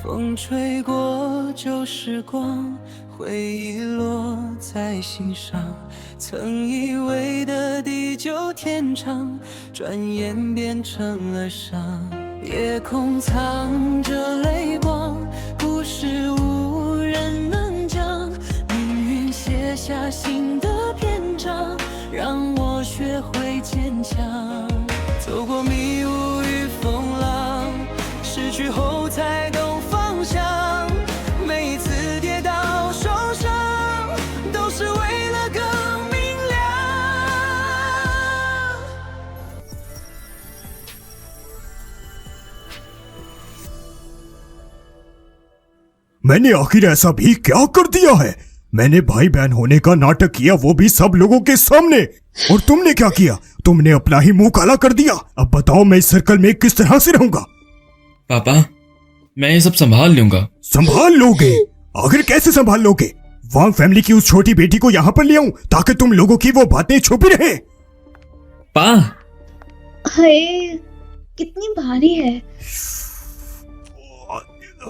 风吹过旧时光，回忆落在心上。曾以为的地久天长，转眼变成了伤。夜空藏着泪光，故事无人能讲。命运写下新的篇章，让我学会坚强。走过迷雾与风浪，失去后才懂方向。每一次跌倒受伤，都是为了更明亮。मैंने आखिर ऐसा भी क्या कर दिया है? मैंने भाई बहन होने का नाटक किया, वो भी सब लोगों के सामने। और तुमने क्या किया? तुमने अपना ही मुंह काला कर दिया। अब बताओ मैं इस सर्कल में किस तरह से रहूंगा? पापा, मैं ये सब संभाल लूंगा। संभाल लोगे? आखिर कैसे संभाल लोगे? वांग फैमिली की उस छोटी बेटी को यहाँ पर ले आऊं ताकि तुम लोगों की वो बातें छुपी रहे? पा, हाय, कितनी भारी है।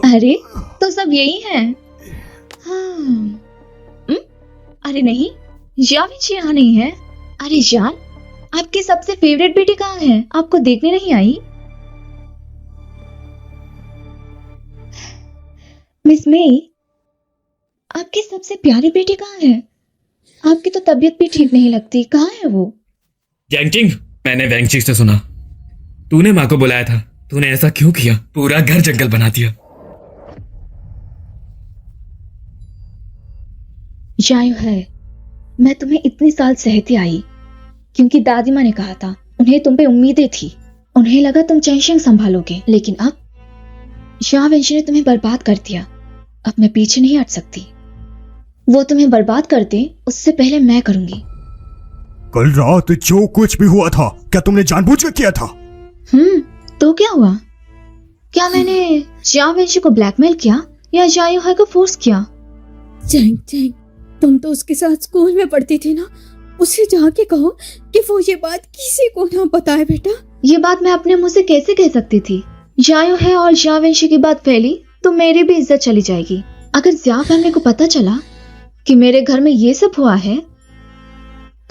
अरे तो सब यही है। हाँ। अरे नहीं, जाविची यहाँ नहीं है। अरे जान, आपकी सबसे फेवरेट बेटी कहाँ है? आपको देखने नहीं आई? मिस मई, आपकी सबसे प्यारी बेटी कहाँ है? आपकी तो तबीयत भी ठीक नहीं लगती, कहाँ है वो? यांगचिंग, मैंने वैंगचिंग से सुना तूने माँ को बुलाया था। तूने ऐसा क्यों किया? पूरा घर जंगल बना दिया। जायो है, मैं तुम्हें इतने साल सहती आई क्योंकि दादी माँ ने कहा था, उन्हें तुम पे उम्मीदें थी। उन्हें लगा तुम चैंशिंग संभालोगे, लेकिन अब शाह वंशी ने तुम्हें बर्बाद कर दिया। अब मैं पीछे नहीं हट सकती। वो तुम्हें बर्बाद कर दे उससे पहले मैं करूंगी। कल रात जो कुछ भी हुआ था, क्या तुमने जानबूझ कर किया था? तो क्या हुआ? क्या मैंने शाह वंशी को ब्लैकमेल किया या जायो है को फोर्स किया? चैंग चैंग, तुम तो उसके साथ स्कूल में पढ़ती थी ना। उसे जाके कहो कि वो ये बात किसी को ना बताए बेटा। ये बात मैं अपने मुंह से कैसे कह सकती थी? जायो है और जावेंशी की बात फैली तो मेरी भी इज्जत चली जाएगी। अगर जिया फैमिली को पता चला कि मेरे घर में ये सब हुआ है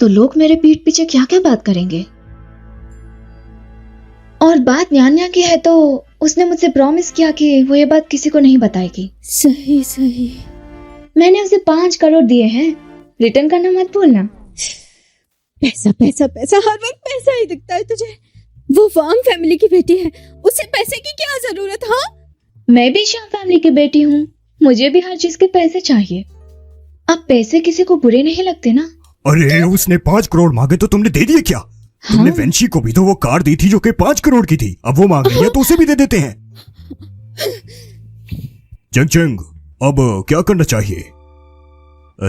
तो लोग मेरे पीठ पीछे क्या क्या बात करेंगे। और बात न्यान्या की है तो उसने मुझसे प्रॉमिस किया कि वो ये बात किसी को नहीं बताएगी। सही सही। मैंने उसे 5 करोड़ दिए हैं, रिटर्न करना मत भूलना। पैसा पैसा पैसा, हर वक्त पैसा ही दिखता है तुझे। वो वांग फैमिली की बेटी है, उसे पैसे की क्या जरूरत? हाँ, मैं भी शाह फैमिली की बेटी हूँ, मुझे भी हर चीज के पैसे चाहिए। अब पैसे किसी को बुरे नहीं लगते ना। अरे उसने 5 करोड़ मांगे तो तुमने दे दिए क्या? हाँ? तुमने वेंशी को भी तो वो कार दी थी जो कि 5 करोड़ की थी। अब वो मांग रही है तो उसे भी दे देते हैं। चंग चंग, अब क्या करना चाहिए?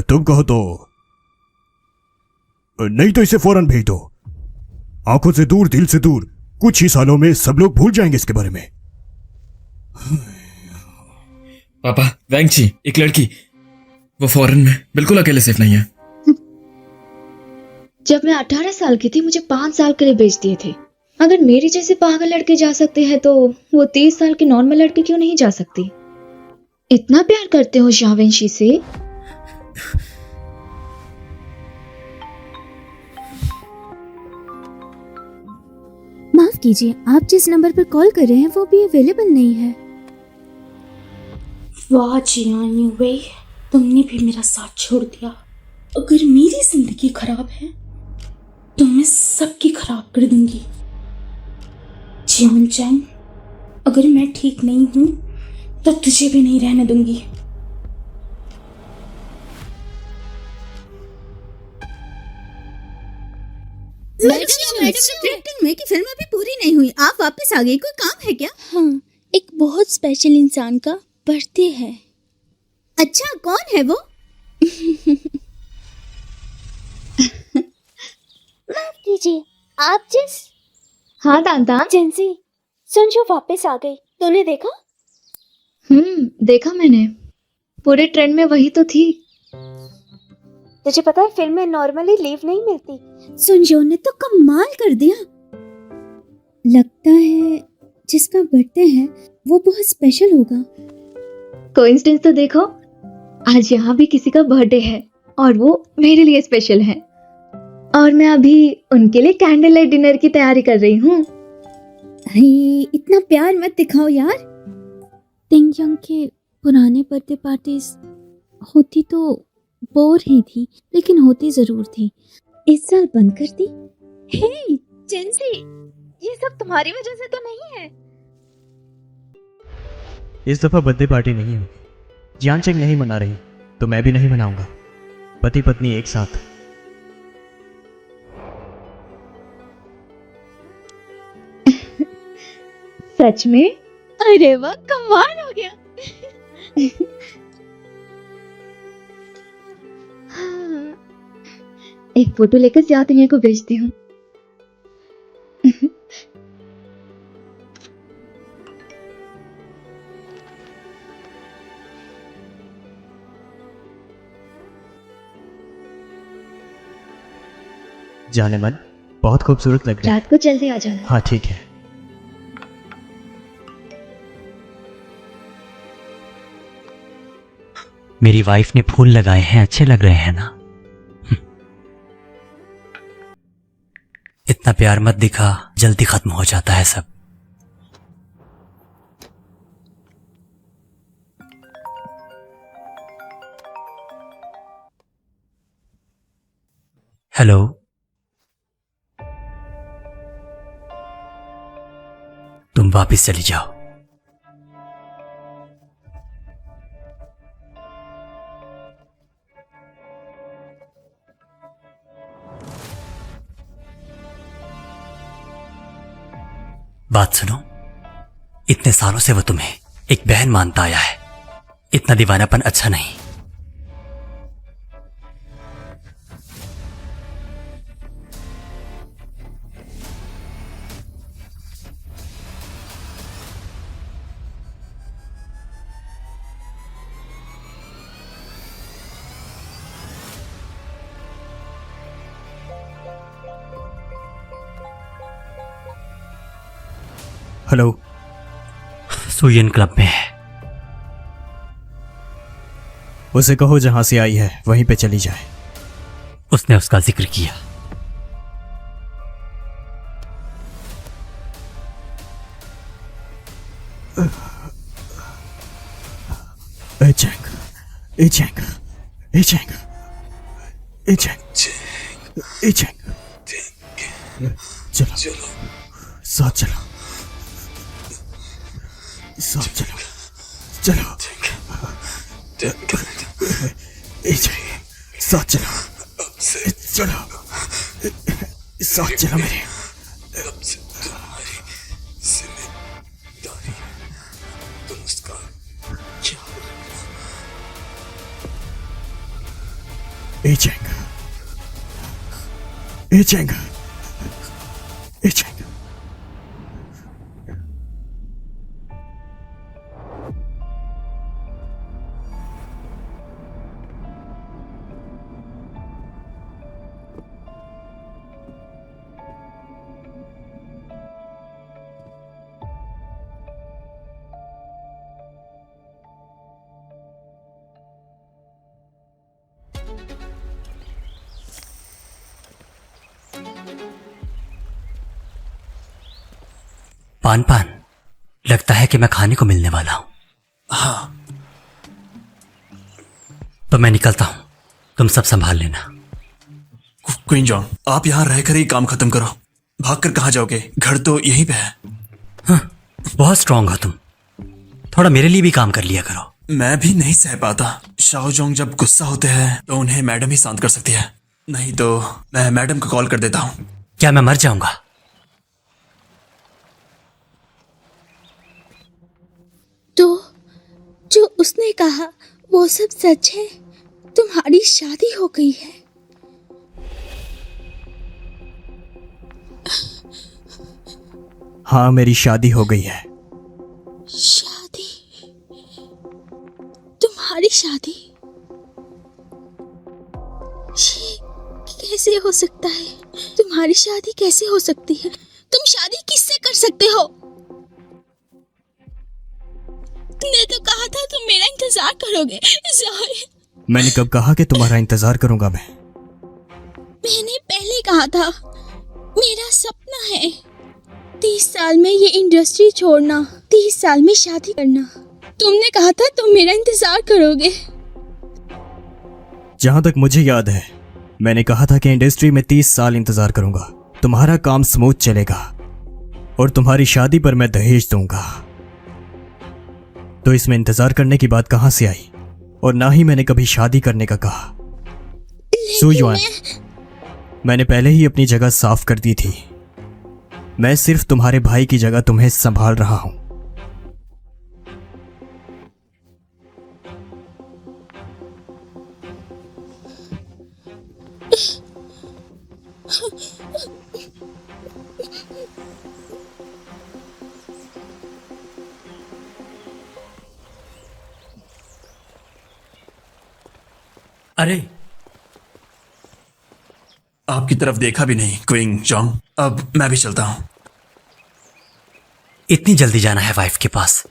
तुम कहो तो। नहीं तो इसे फौरन भेज दो। आंखों से दूर दिल से दूर। कुछ ही सालों में सब लोग भूल जाएंगे इसके बारे में। पापा, वैंगची एक लड़की, वो फॉरेन में बिल्कुल अकेले सेफ नहीं है। जब मैं 18 साल की थी मुझे 5 साल के लिए बेच दिए थे। अगर मेरी जैसे पागल लड़के जा सकते हैं तो वो 30 साल की नॉर्मल लड़की क्यों नहीं जा सकती? इतना प्यार करते हो शावेंशी से? माफ कीजिए, आप जिस नंबर पर कॉल कर रहे हैं वो भी अवेलेबल नहीं है। वाह जियान यूवे, तुमने भी मेरा साथ छोड़ दिया। अगर मेरी जिंदगी खराब है तो मैं सबकी खराब कर दूंगी। जियान चैंग, अगर मैं ठीक नहीं हूं तो तुझे भी नहीं रहने दूंगी। मैडम की फिल्म अभी पूरी नहीं हुई, आप वापस आ गई। कोई काम है क्या? हाँ, एक बहुत स्पेशल इंसान का बर्थडे है। अच्छा, कौन है वो? माफ कीजिए, आप जिस हाँ दादा। जेंसी संजू वापस आ गई, तूने देखा? देखा मैंने। पूरे ट्रेंड में वही तो थी। तुझे पता है फिल्म में नॉर्मली लीव नहीं मिलती। सुनजो ने तो कमाल कर दिया। लगता है जिसका बर्थडे है वो बहुत स्पेशल होगा। कोइंसिडेंस तो देखो, आज यहाँ भी किसी का बर्थडे है और वो मेरे लिए स्पेशल है। और मैं अभी उनके लिए कैंडल लाइट डिनर की तैयारी कर रही हूँ। इतना प्यार मत दिखाओ यार। टिंग यंग के पुराने बर्थडे पार्टीज होती तो बोर ही थी, लेकिन होती जरूर थी। इस साल बंद कर दी। हे जेंसी, ये सब तुम्हारी वजह से तो नहीं है। इस दफा बर्थडे पार्टी नहीं होगी। जियान चेंग नहीं मना रही तो मैं भी नहीं मनाऊंगा। पति पत्नी एक साथ। सच में? अरे वाह, कमाल हो गया। एक फोटो लेकर जिया को भेजती हूँ। जाने मन, बहुत खूबसूरत लग रही है। रात को जल्दी आ जाना। हाँ ठीक है। मेरी वाइफ ने फूल लगाए हैं, अच्छे लग रहे हैं ना? इतना प्यार मत दिखा, जल्दी खत्म हो जाता है सब। हेलो, तुम वापस चली जाओ। बात सुनो, इतने सालों से वो तुम्हें एक बहन मानता आया है। इतना दीवानापन अच्छा नहीं। हेलो। सुयन क्लब में है। उसे कहो जहां से आई है वहीं पे चली जाए। उसने उसका जिक्र किया। चलो साथ चलो, साथ चलो, चलो साथ चलो, चलो साथ चलो मेरे। पान पान, लगता है कि मैं खाने को मिलने वाला हूं। हाँ, तो मैं निकलता हूं, तुम सब संभाल लेना। क्वीन जॉन, आप यहाँ रहकर ही काम खत्म करो। भागकर कहाँ जाओगे? घर तो यहीं पे है। हाँ, बहुत स्ट्रांग हो तुम। थोड़ा मेरे लिए भी काम कर लिया करो। मैं भी नहीं सह पाता। शाओजोंग जब गुस्सा होते हैं तो उन्हें मैडम ही शांत कर सकती है। नहीं तो मैं मैडम को कॉल कर देता हूँ। क्या मैं मर जाऊंगा? तो जो उसने कहा वो सब सच है? तुम्हारी शादी हो गई है? हाँ, मेरी शादी हो गई है। शादी? तुम्हारी शादी? ये कैसे हो सकता है? तुम्हारी शादी कैसे हो सकती है? तुम शादी किससे कर सकते हो? तुमने तो कहा था तुम मेरा इंतजार करोगे ज़ाहिर। मैंने कब कहा कि तुम्हारा इंतजार करूंगा मैं? मैंने पहले कहा था मेरा सपना है 30 साल में ये इंडस्ट्री छोड़ना, 30 साल में शादी करना। तुमने कहा था तुम मेरा इंतजार करोगे। जहां तक मुझे याद है मैंने कहा था कि इंडस्ट्री में 30 साल इंतजार करूंगा, तुम्हारा काम स्मूथ चलेगा और तुम्हारी शादी पर मैं दहेज दूंगा। तो इसमें इंतजार करने की बात कहां से आई? और ना ही मैंने कभी शादी करने का कहा। सुयुआन, मैंने पहले ही अपनी जगह साफ कर दी थी। मैं सिर्फ तुम्हारे भाई की जगह तुम्हें संभाल रहा हूं। अरे आपकी तरफ देखा भी नहीं क्विंग जोंग। अब मैं भी चलता हूं। इतनी जल्दी जाना है वाइफ के पास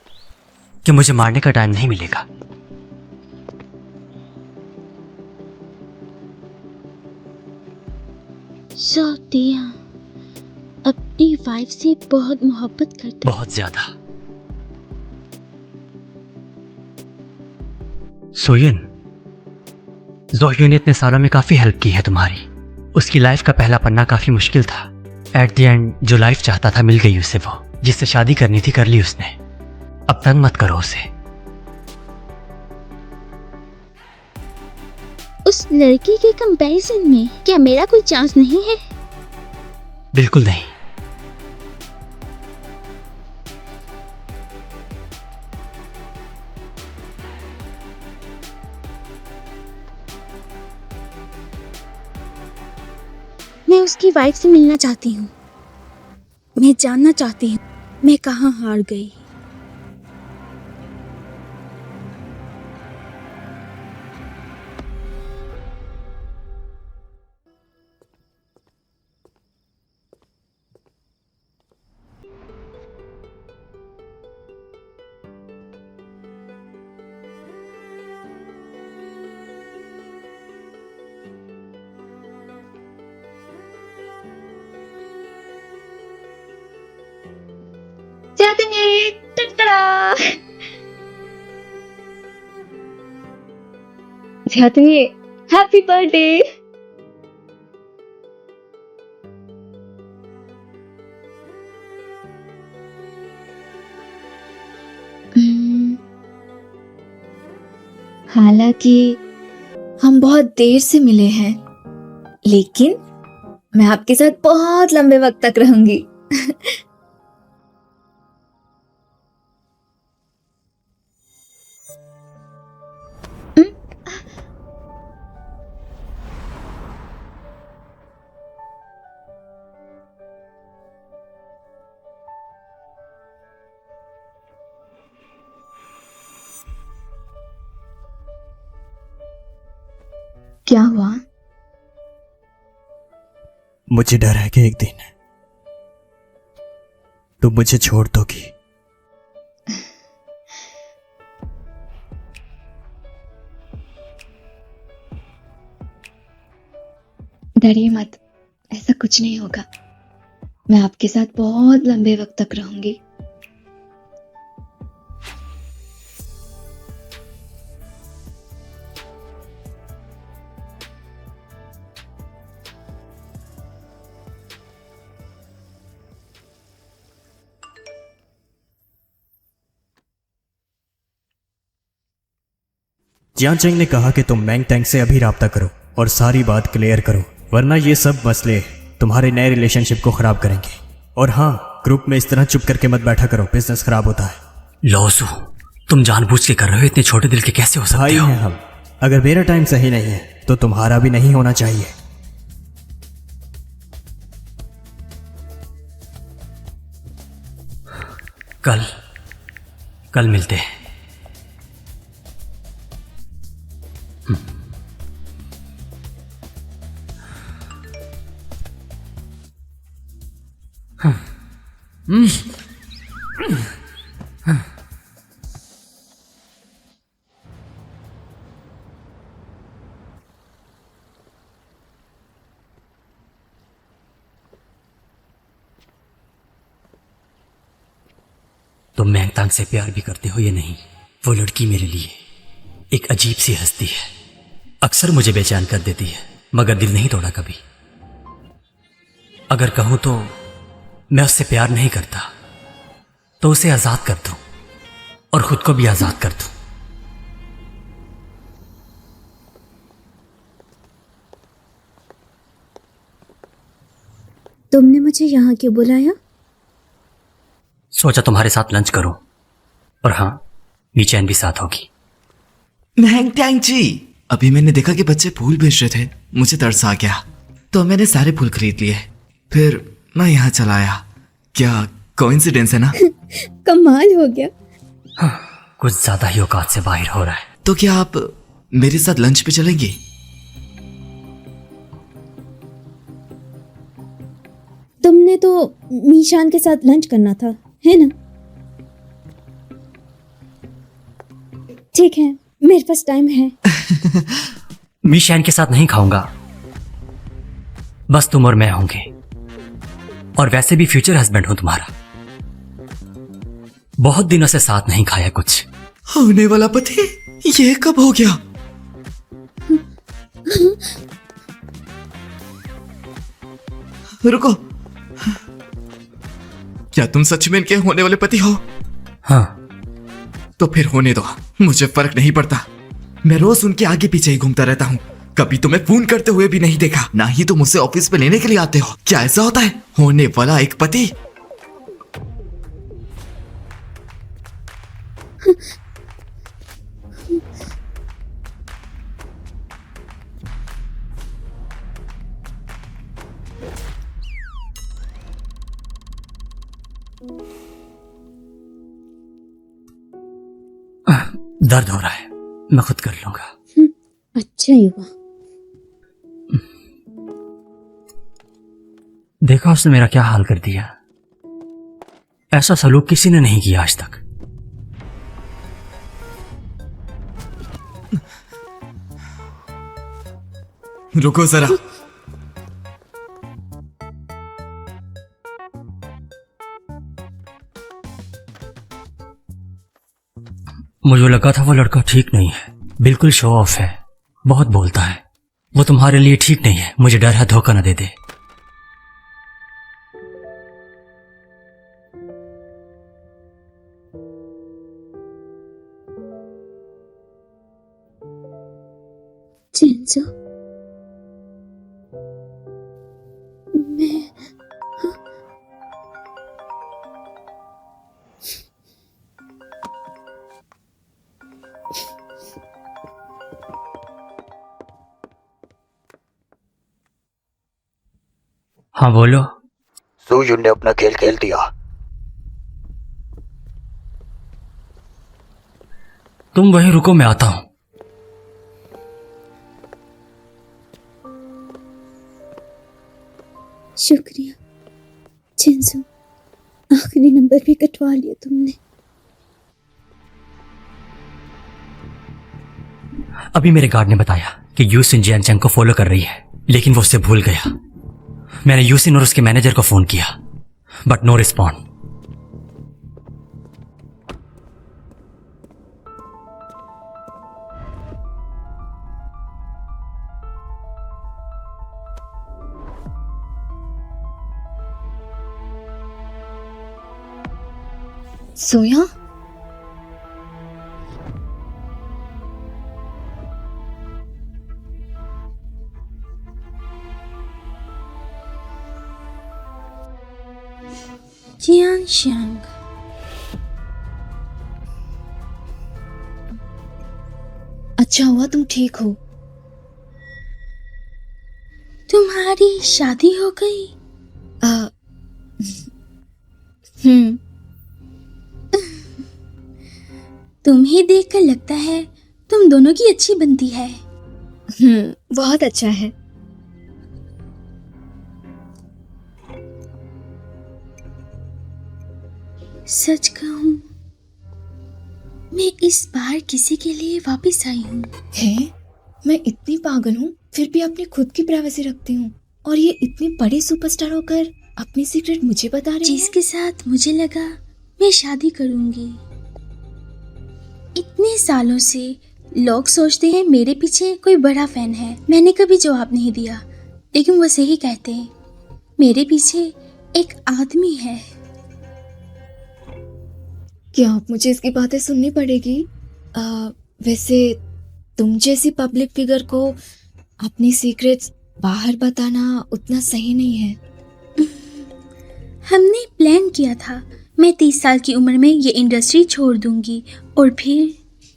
कि मुझे मारने का टाइम नहीं मिलेगा। सोतिया अपनी वाइफ से बहुत मोहब्बत करता है। बहुत ज्यादा। सोयन, जोह्यू ने इतने सालों में काफी हेल्प की है तुम्हारी। उसकी लाइफ का पहला पन्ना काफी मुश्किल था। एट द एंड जो लाइफ चाहता था मिल गई उसे। वो जिससे शादी करनी थी कर ली उसने। अब तंग मत करो उसे। उस लड़की के कंपैरिजन में क्या मेरा कोई चांस नहीं है? बिल्कुल नहीं। मैं उसकी वाइफ से मिलना चाहती हूँ। मैं जानना चाहती हूँ मैं कहाँ हार गई। Happy birthday. हालांकि हम बहुत देर से मिले हैं, लेकिन मैं आपके साथ बहुत लंबे वक्त तक रहूंगी। क्या हुआ? मुझे डर है कि एक दिन तुम मुझे छोड़ दोगी। डरिए मत, ऐसा कुछ नहीं होगा। मैं आपके साथ बहुत लंबे वक्त तक रहूंगी। जियान चेंग ने कहा कि तुम मैंग टैंग से अभी राब्ता करो और सारी बात क्लियर करो, वरना ये सब मसले तुम्हारे नए रिलेशनशिप को खराब करेंगे। और हाँ, ग्रुप में इस तरह चुप करके मत बैठा करो, बिजनेस खराब होता है। लॉसू, तुम जानबूझ के कर रहे हो। इतने छोटे दिल के कैसे हो सकते भाई हो? हैं हम। अगर मेरा टाइम सही नहीं है तो तुम्हारा भी नहीं होना चाहिए। कल मिलते हैं। तुम मेंगतांग से प्यार भी करते हो या नहीं, वो लड़की मेरे लिए एक अजीब सी हस्ती है। अक्सर मुझे बेचैन कर देती है, मगर दिल नहीं तोड़ा कभी। अगर कहूं तो मैं उससे प्यार नहीं करता, तो उसे आजाद कर दूं और खुद को भी आजाद कर दूं। तुमने मुझे यहाँ क्यों बुलाया? सोचा तुम्हारे साथ लंच करूं, और हाँ, नीचैन भी साथ होगी। मेंगतांग जी, अभी मैंने देखा कि बच्चे फूल बेच रहे थे, मुझे तरस आ गया तो मैंने सारे फूल खरीद लिए, फिर मैं यहाँ चला आया। क्या कोइंसिडेंस है ना? कमाल हो गया। कुछ ज्यादा ही औकात से बाहर हो रहा है। तो क्या आप मेरे साथ लंच पे चलेंगे? तुमने तो मीशान के साथ लंच करना था, है ना? ठीक है, मेरे पास टाइम है। मीशान के साथ नहीं खाऊंगा, बस तुम और मैं होंगे। और वैसे भी फ्यूचर हस्बैंड हूं तुम्हारा। बहुत दिनों से साथ नहीं खाया कुछ। होने वाला पति, ये कब हो गया? रुको, क्या तुम सच में इनके होने वाले पति हो? हाँ। तो फिर होने दो, मुझे फर्क नहीं पड़ता। मैं रोज उनके आगे पीछे ही घूमता रहता हूँ, कभी तुम्हें फोन करते हुए भी नहीं देखा, ना ही तुम उसे ऑफिस पे लेने के लिए आते हो। क्या ऐसा होता है होने वाला एक पति? दर्द हो रहा है, मैं खुद कर लूंगा। अच्छा ही हुआ। देखा उसने मेरा क्या हाल कर दिया। ऐसा सलूक किसी ने नहीं किया आज तक। रुको जरा, मुझे लगा था वो लड़का ठीक नहीं है, बिल्कुल शो ऑफ है, बहुत बोलता है। वो तुम्हारे लिए ठीक नहीं है, मुझे डर है धोखा न दे दे। चिंजो, मैं हाँ बोलो। सूजुन ने अपना खेल खेल दिया। तुम वहीं रुको, मैं आता हूं। शुक्रिया चिंजू, आखिरी नंबर भी कटवा लिया तुमने। अभी मेरे गार्ड ने बताया कि यूसिन जियानचैंग को फॉलो कर रही है, लेकिन वो उससे भूल गया। मैंने यूसिन और उसके मैनेजर को फोन किया, बट नो रिस्पॉन्ड। सोया? जियांशांग, अच्छा हुआ तुम ठीक हो। तुम्हारी शादी हो गई? तुम्हें देखकर लगता है तुम दोनों की अच्छी बनती है। बहुत अच्छा है। सच कहूं, मैं इस बार किसी के लिए वापस आई हूँ। है? मैं इतनी पागल हूँ फिर भी अपनी खुद की प्राइवेसी रखती हूँ, और ये इतनी बड़ी सुपरस्टार होकर अपनी सीक्रेट मुझे बता रही है। जिसके साथ मुझे लगा मैं शादी करूंगी। इतने सालों से लोग सोचते हैं मेरे पीछे कोई बड़ा फैन है। मैंने कभी जवाब नहीं दिया, लेकिन वो सही कहते हैं, मेरे पीछे एक आदमी है। क्या अब मुझे इसकी बातें सुननी पड़ेगी? वैसे तुम जैसी पब्लिक फिगर को अपनी सीक्रेट्स बाहर बताना उतना सही नहीं है। हमने प्लान किया था मैं 30 साल की उम्र में ये इंडस्ट्री छोड़ दूंगी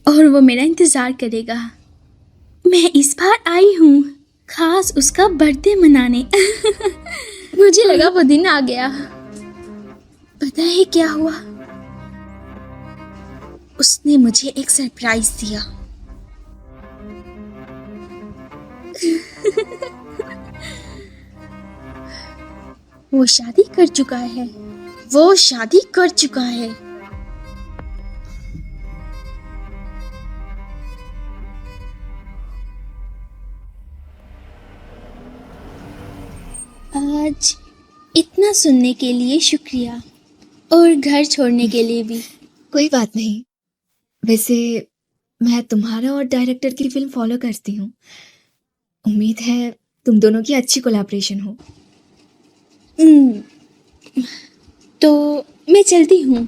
और वो मेरा इंतज़ार करेगा। मैं इस बार आई हूँ खास उसका बर्थडे मनाने। मुझे लगा वो दिन आ गया। पता है क्या हुआ? उसने मुझे एक सरप्राइज दिया। वो शादी कर चुका है। आज इतना सुनने के लिए शुक्रिया और घर छोड़ने के लिए भी। कोई बात नहीं। वैसे मैं तुम्हारा और डायरेक्टर की फिल्म फॉलो करती हूँ। उम्मीद है तुम दोनों की अच्छी कोलैबोरेशन हो। तो मैं चलती हूँ।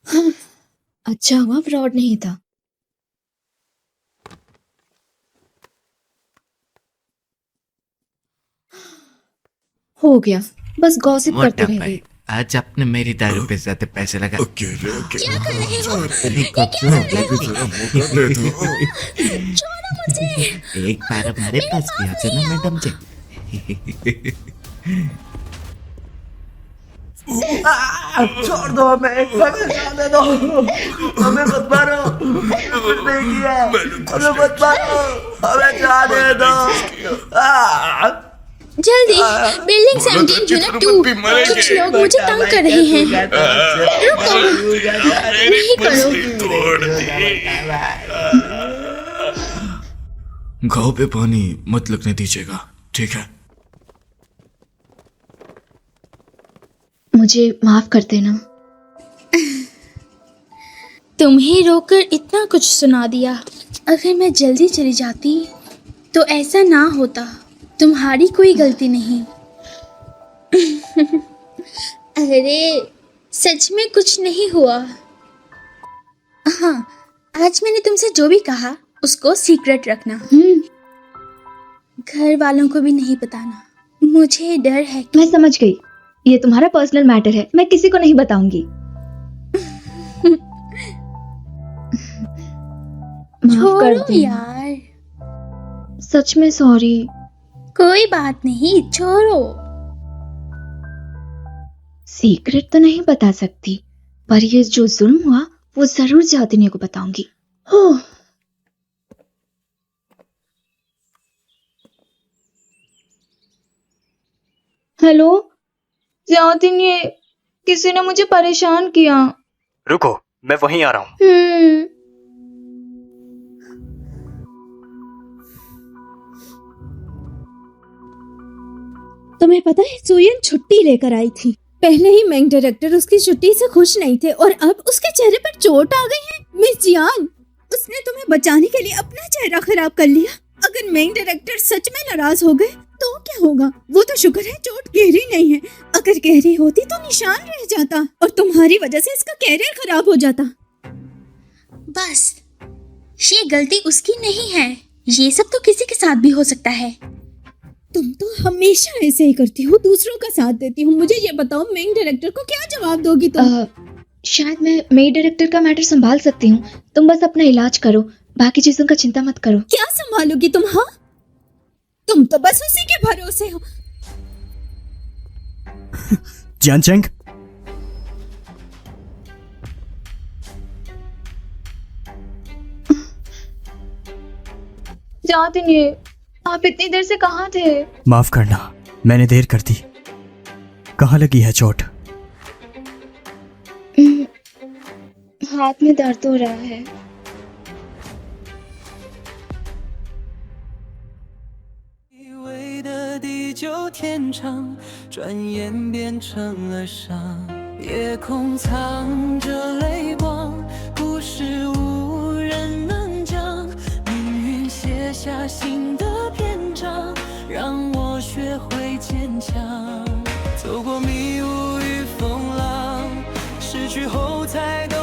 हाँ, अच्छा हुआ फ्रॉड नहीं था। हो गया, बस गॉसिप करते मोटा रह भाई, गई। आज आपने मेरी दारू पे ज्यादा पैसे लगा। क्या कर रहे हो? एक बार हमारे पास भी आ जाना मैडम जी। छोड़ दो हमें जाने दो, हमें मत मारो, कुछ नहीं किया, हमें मत मारो, हमें जाने दो। जल्दी बिल्डिंग 17 यूनिट 2। कुछ लोग मुझे तंग कर रहे हैं। रुको, नहीं करो। घाव पे पानी मत लगने दीजिएगा, ठीक है? मुझे माफ कर देना। तुम्हें रोककर इतना कुछ सुना दिया। अगर मैं जल्दी चली जाती तो ऐसा ना होता। तुम्हारी कोई गलती नहीं। अरे सच में कुछ नहीं हुआ। हाँ, आज मैंने तुमसे जो भी कहा उसको सीक्रेट रखना। घर वालों को भी नहीं बताना। मुझे डर है कि... मैं समझ गई, ये तुम्हारा पर्सनल मैटर है, मैं किसी को नहीं बताऊंगी। माफ कर छोड़ो देना यार। सच में सॉरी। कोई बात नहीं, छोड़ो। सीक्रेट तो नहीं बता सकती, पर ये जो जुल्म हुआ वो जरूर जातिनी को बताऊंगी। हो हेलो जातिनी, किसी ने मुझे परेशान किया। रुको, मैं वहीं आ रहा हूँ। तुम्हें पता है सुयन छुट्टी लेकर आई थी। पहले ही मेन डायरेक्टर उसकी छुट्टी से खुश नहीं थे और अब उसके चेहरे पर चोट आ गई है। मिस जियान, उसने तुम्हें बचाने के लिए अपना चेहरा खराब कर लिया। अगर मेन डायरेक्टर सच में नाराज हो गए तो क्या होगा? वो तो शुक्र है चोट गहरी नहीं है, अगर गहरी होती तो निशान रह जाता और तुम्हारी वजह से इसका कैरियर खराब हो जाता। बस ये गलती उसकी नहीं है। ये सब तो किसी के साथ भी हो सकता है। तुम तो हमेशा ऐसे ही करती हो, दूसरों का साथ देती हो। मुझे ये बताओ, मेन डायरेक्टर को क्या जवाब दोगी तुम? शायद मैं मेन डायरेक्टर का मैटर संभाल सकती हूँ। तुम बस अपना इलाज करो, बाकी चीजों का चिंता मत करो। क्या संभालोगी तुम? हाँ, तुम तो बस उसी के भरोसे हो। जियानचेंग, जातिनी, आप इतनी देर से कहाँ थे? माफ करना, मैंने देर कर दी। कहाँ लगी है चोट? हाथ में दर्द हो रहा है।为的地地久天长，转眼变成了伤。夜空藏着泪光，故事无人能讲。命运写下新的篇章，让我学会坚强。走过迷雾与风浪，失去后才懂。